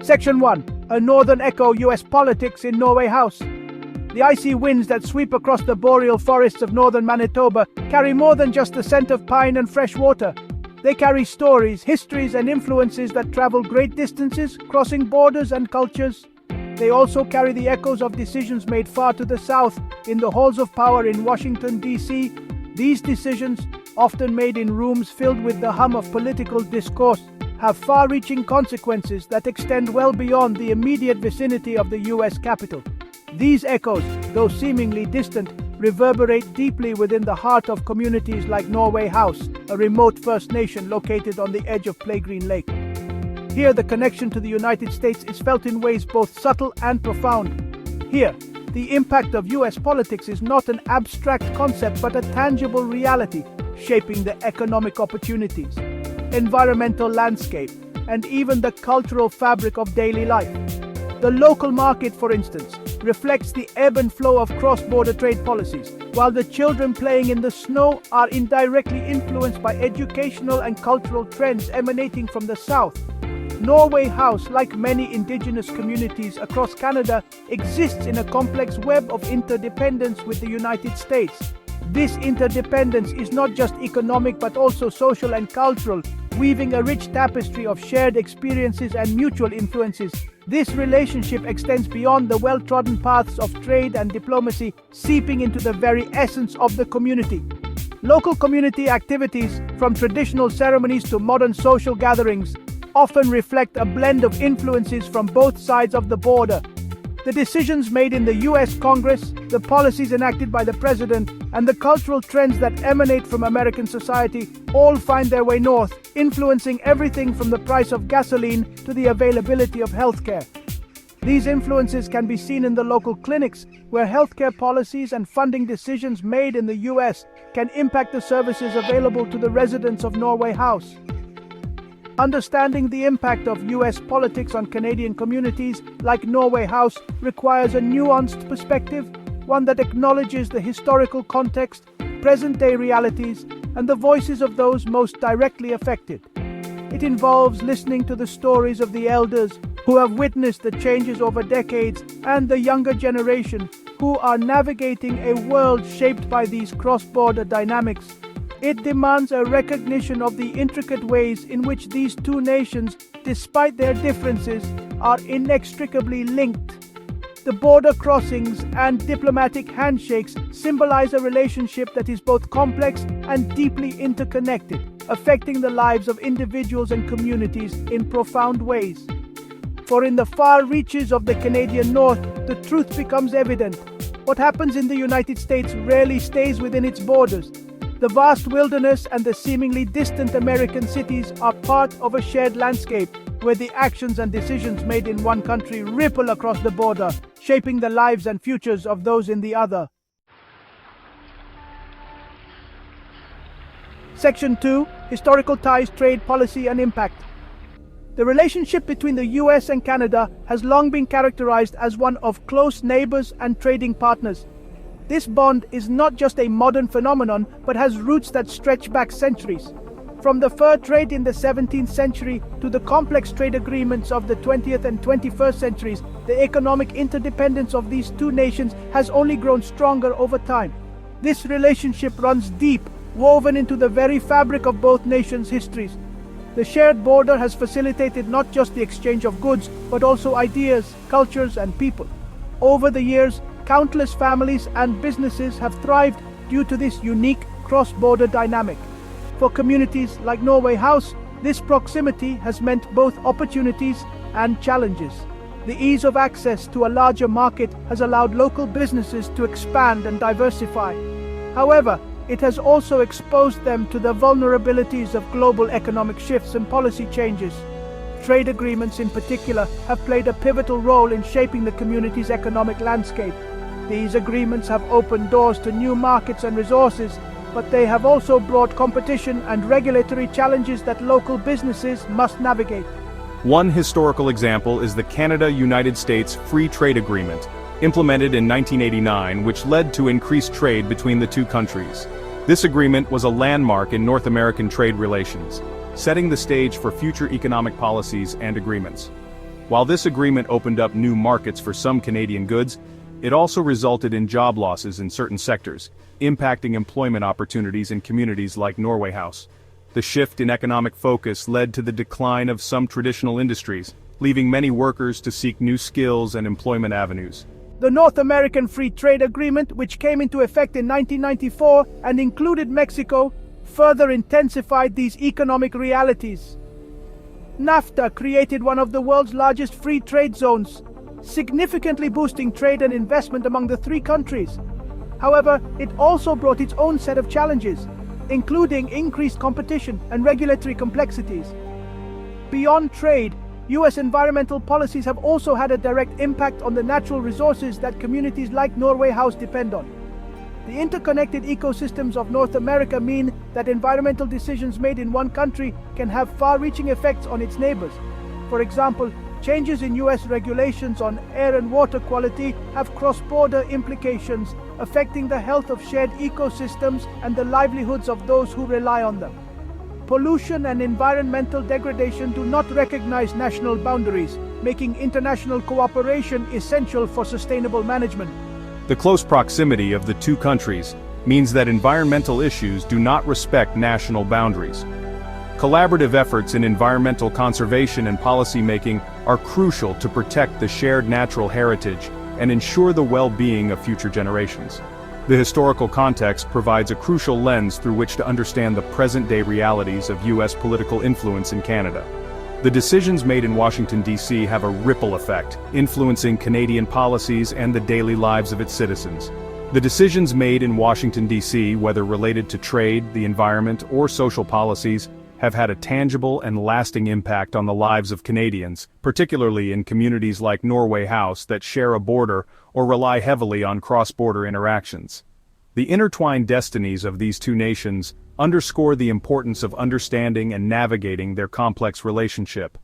Section 1. A Northern Echo: US Politics in Norway House. The icy winds that sweep across the boreal forests of northern Manitoba carry more than just the scent of pine and fresh water. They carry stories, histories, and influences that travel great distances, crossing borders and cultures. They also carry the echoes of decisions made far to the south, in the halls of power in Washington, D.C. These decisions, often made in rooms filled with the hum of political discourse, have far-reaching consequences that extend well beyond the immediate vicinity of the U.S. Capitol. These echoes, though seemingly distant, reverberate deeply within the heart of communities like Norway House, a remote First Nation located on the edge of Playgreen Lake. Here, the connection to the United States is felt in ways both subtle and profound. Here, the impact of U.S. politics is not an abstract concept but a tangible reality, shaping the economic opportunities, environmental landscape, and even the cultural fabric of daily life. The local market, for instance, reflects the ebb and flow of cross-border trade policies, while the children playing in the snow are indirectly influenced by educational and cultural trends emanating from the south. Norway House, like many indigenous communities across Canada, exists in a complex web of interdependence with the United States. This interdependence is not just economic but also social and cultural, weaving a rich tapestry of shared experiences and mutual influences. This relationship extends beyond the well-trodden paths of trade and diplomacy, seeping into the very essence of the community. Local community activities, from traditional ceremonies to modern social gatherings, often reflect a blend of influences from both sides of the border. The decisions made in the U.S. Congress, the policies enacted by the President, and the cultural trends that emanate from American society all find their way north, influencing everything from the price of gasoline to the availability of healthcare. These influences can be seen in the local clinics, where healthcare policies and funding decisions made in the U.S. can impact the services available to the residents of Norway House. Understanding the impact of U.S. politics on Canadian communities like Norway House requires a nuanced perspective, one that acknowledges the historical context, present-day realities, and the voices of those most directly affected. It involves listening to the stories of the elders who have witnessed the changes over decades and the younger generation who are navigating a world shaped by these cross-border dynamics. It demands a recognition of the intricate ways in which these two nations, despite their differences, are inextricably linked. The border crossings and diplomatic handshakes symbolize a relationship that is both complex and deeply interconnected, affecting the lives of individuals and communities in profound ways. For in the far reaches of the Canadian North, the truth becomes evident. What happens in the United States rarely stays within its borders. The vast wilderness and the seemingly distant American cities are part of a shared landscape where the actions and decisions made in one country ripple across the border, shaping the lives and futures of those in the other. Section 2. Historical Ties, Trade Policy and Impact. The relationship between the US and Canada has long been characterized as one of close neighbors and trading partners. This bond is not just a modern phenomenon, but has roots that stretch back centuries. From the fur trade in the 17th century to the complex trade agreements of the 20th and 21st centuries, the economic interdependence of these two nations has only grown stronger over time. This relationship runs deep, woven into the very fabric of both nations' histories. The shared border has facilitated not just the exchange of goods, but also ideas, cultures, and people. Over the years, countless families and businesses have thrived due to this unique cross-border dynamic. For communities like Norway House, this proximity has meant both opportunities and challenges. The ease of access to a larger market has allowed local businesses to expand and diversify. However, it has also exposed them to the vulnerabilities of global economic shifts and policy changes. Trade agreements in particular have played a pivotal role in shaping the community's economic landscape. These agreements have opened doors to new markets and resources, but they have also brought competition and regulatory challenges that local businesses must navigate. One historical example is the Canada-United States Free Trade Agreement, implemented in 1989, which led to increased trade between the two countries. This agreement was a landmark in North American trade relations. setting the stage for future economic policies and agreements. While this agreement opened up new markets for some Canadian goods, it also resulted in job losses in certain sectors, impacting employment opportunities in communities like Norway House. The shift in economic focus led to the decline of some traditional industries, leaving many workers to seek new skills and employment avenues. The North American Free Trade Agreement, which came into effect in 1994 and included Mexico, further intensified these economic realities. NAFTA created one of the world's largest free trade zones, significantly boosting trade and investment among the three countries. However, it also brought its own set of challenges, including increased competition and regulatory complexities. Beyond trade, U.S. environmental policies have also had a direct impact on the natural resources that communities like Norway House depend on. The interconnected ecosystems of North America mean that environmental decisions made in one country can have far-reaching effects on its neighbors. For example, changes in U.S. regulations on air and water quality have cross-border implications, affecting the health of shared ecosystems and the livelihoods of those who rely on them. Pollution and environmental degradation do not recognize national boundaries, making international cooperation essential for sustainable management. The close proximity of the two countries means that environmental issues do not respect national boundaries. Collaborative efforts in environmental conservation and policy-making are crucial to protect the shared natural heritage and ensure the well-being of future generations. The historical context provides a crucial lens through which to understand the present-day realities of U.S. political influence in Canada. The decisions made in Washington, D.C. have a ripple effect, influencing Canadian policies and the daily lives of its citizens. The decisions made in Washington, D.C., whether related to trade, the environment, or social policies, have had a tangible and lasting impact on the lives of Canadians, particularly in communities like Norway House that share a border or rely heavily on cross-border interactions. The intertwined destinies of these two nations underscore the importance of understanding and navigating their complex relationship.